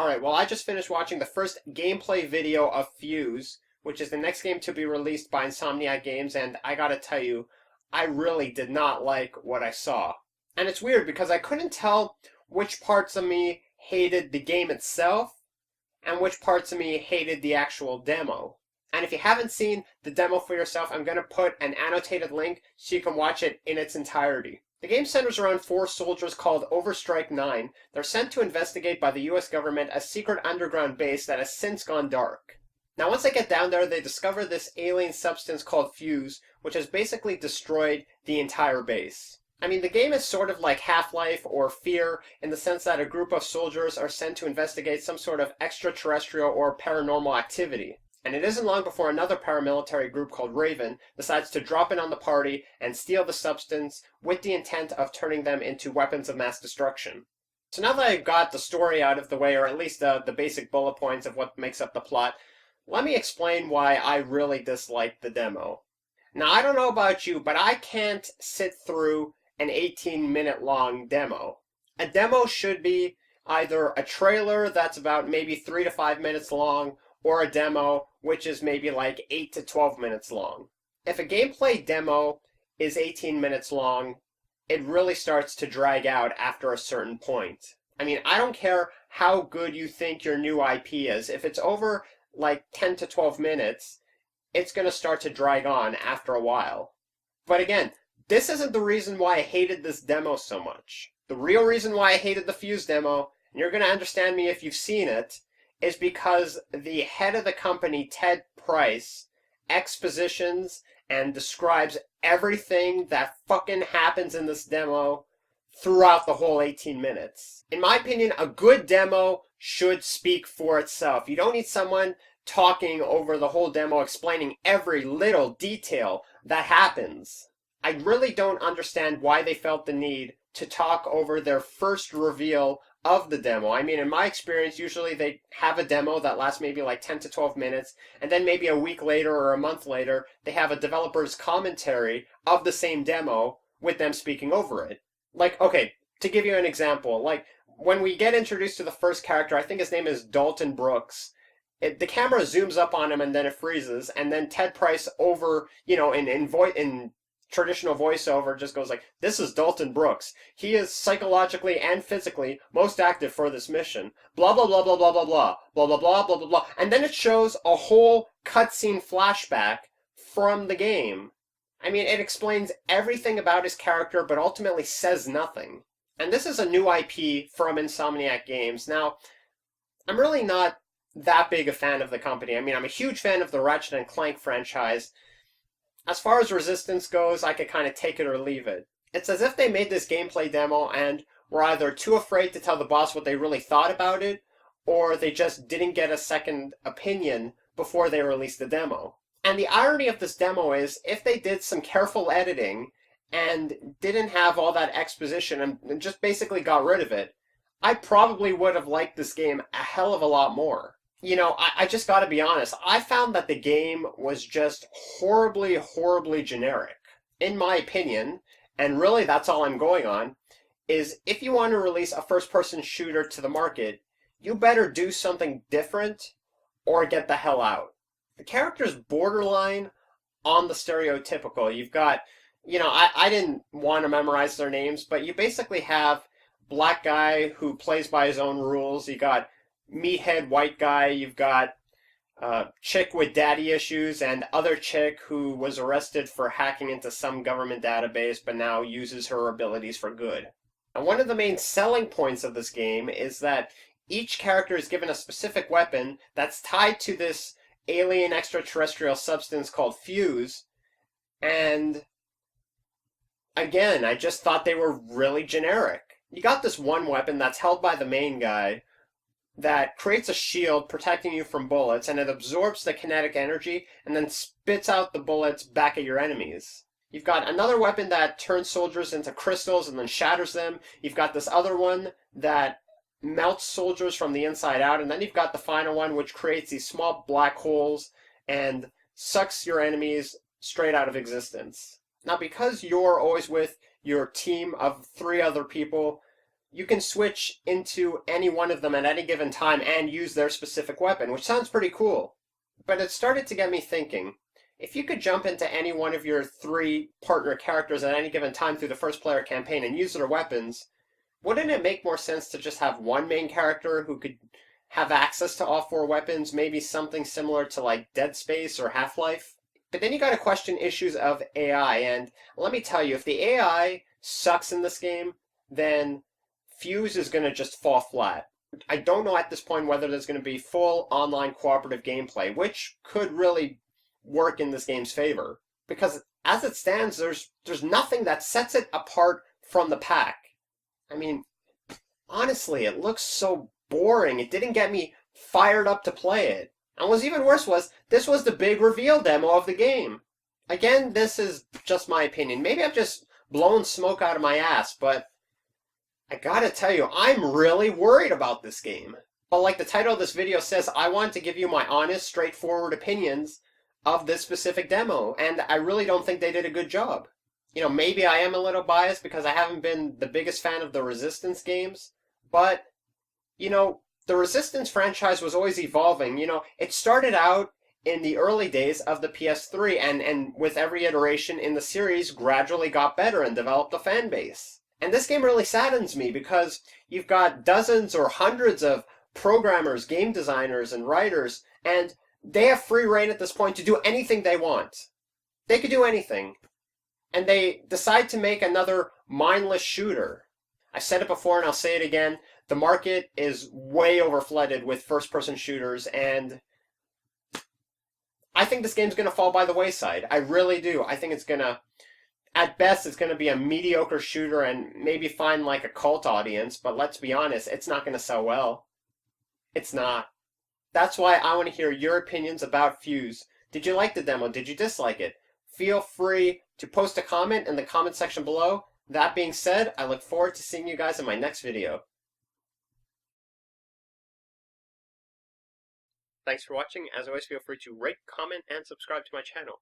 Alright, well I just finished watching the first gameplay video of Fuse, which is the next game to be released by Insomniac Games, and I gotta tell you, I really did not like what I saw. And it's weird because I couldn't tell which parts of me hated the game itself, and which parts of me hated the actual demo. And if you haven't seen the demo for yourself, I'm gonna put an annotated link so you can watch it in its entirety. The game centers around four soldiers called Overstrike 9. They're sent to investigate by the US government a secret underground base that has since gone dark. Now once they get down there, they discover this alien substance called Fuse, which has basically destroyed the entire base. I mean, the game is sort of like Half-Life or Fear in the sense that a group of soldiers are sent to investigate some sort of extraterrestrial or paranormal activity. And it isn't long before another paramilitary group called Raven decides to drop in on the party and steal the substance with the intent of turning them into weapons of mass destruction. So now that I've got the story out of the way, or at least the basic bullet points of what makes up the plot, let me explain why I really disliked the demo. Now, I don't know about you, but I can't sit through an 18-minute long demo. A demo should be either a trailer that's about maybe 3 to 5 minutes long, or a demo which is maybe like 8 to 12 minutes long. If a gameplay demo is 18 minutes long, it really starts to drag out after a certain point. I mean, I don't care how good you think your new IP is. If it's over like 10 to 12 minutes, it's going to start to drag on after a while. But again, this isn't the reason why I hated this demo so much. The real reason why I hated the Fuse demo, and you're going to understand me if you've seen it, is because the head of the company, Ted Price, expositions and describes everything that fucking happens in this demo throughout the whole 18 minutes. In my opinion, a good demo should speak for itself. You don't need someone talking over the whole demo, explaining every little detail that happens. I really don't understand why they felt the need to talk over their first reveal of the demo. I mean, in my experience, usually they have a demo that lasts maybe like 10 to 12 minutes, and then maybe a week later or a month later, they have a developer's commentary of the same demo with them speaking over it. Like, okay, to give you an example, like when we get introduced to the first character, I think his name is Dalton Brooks. The camera zooms up on him and then it freezes, and then Ted Price over, in traditional voiceover just goes like, "This is Dalton Brooks. He is psychologically and physically most active for this mission. Blah, blah, blah, blah, blah, blah, blah, blah, blah, blah, blah, blah, blah." And then it shows a whole cutscene flashback from the game. I mean, it explains everything about his character, but ultimately says nothing. And this is a new IP from Insomniac Games. Now, I'm really not that big a fan of the company. I mean, I'm a huge fan of the Ratchet and Clank franchise. As far as Resistance goes, I could kind of take it or leave it. It's as if they made this gameplay demo and were either too afraid to tell the boss what they really thought about it, or they just didn't get a second opinion before they released the demo. And the irony of this demo is, if they did some careful editing and didn't have all that exposition and just basically got rid of it, I probably would have liked this game a hell of a lot more. You know, I just gotta be honest, I found that the game was just horribly, horribly generic. In my opinion, and really that's all I'm going on, is if you want to release a first-person shooter to the market, you better do something different or get the hell out. The character's borderline on the stereotypical. You've got, I didn't want to memorize their names, but you basically have black guy who plays by his own rules. You got meathead white guy, you've got chick with daddy issues, and other chick who was arrested for hacking into some government database but now uses her abilities for good. And one of the main selling points of this game is that each character is given a specific weapon that's tied to this alien extraterrestrial substance called Fuse, and again, I just thought they were really generic. You got this one weapon that's held by the main guy that creates a shield protecting you from bullets, and it absorbs the kinetic energy and then spits out the bullets back at your enemies. You've got another weapon that turns soldiers into crystals and then shatters them. You've got this other one that melts soldiers from the inside out, and then you've got the final one which creates these small black holes and sucks your enemies straight out of existence. Now, because you're always with your team of 3 other people, you can switch into any one of them at any given time and use their specific weapon, which sounds pretty cool. But it started to get me thinking, if you could jump into any one of your three partner characters at any given time through the first player campaign and use their weapons, wouldn't it make more sense to just have one main character who could have access to all four weapons, maybe something similar to like Dead Space or Half-Life? But then you gotta question issues of AI, and let me tell you, if the AI sucks in this game, then Fuse is gonna just fall flat. I don't know at this point whether there's gonna be full online cooperative gameplay, which could really work in this game's favor. Because as it stands, there's nothing that sets it apart from the pack. I mean, honestly, it looks so boring. It didn't get me fired up to play it. And what's even worse was, this was the big reveal demo of the game. Again, this is just my opinion. Maybe I'm just blowing smoke out of my ass, but I gotta tell you, I'm really worried about this game. But like the title of this video says, I want to give you my honest, straightforward opinions of this specific demo, and I really don't think they did a good job. You know, maybe I am a little biased because I haven't been the biggest fan of the Resistance games, but, you know, the Resistance franchise was always evolving. You know, it started out in the early days of the PS3, and with every iteration in the series gradually got better and developed a fan base. And this game really saddens me because you've got dozens or hundreds of programmers, game designers, and writers, and they have free reign at this point to do anything they want. They could do anything. And they decide to make another mindless shooter. I've said it before and I'll say it again. The market is way overflooded with first-person shooters, and I think this game's going to fall by the wayside. I really do. I think it's going to, at best, it's going to be a mediocre shooter and maybe find like a cult audience, but let's be honest, it's not going to sell well. It's not. That's why I want to hear your opinions about Fuse. Did you like the demo? Did you dislike it? Feel free to post a comment in the comment section below. That being said, I look forward to seeing you guys in my next video. Thanks for watching. As always, feel free to rate, comment, and subscribe to my channel.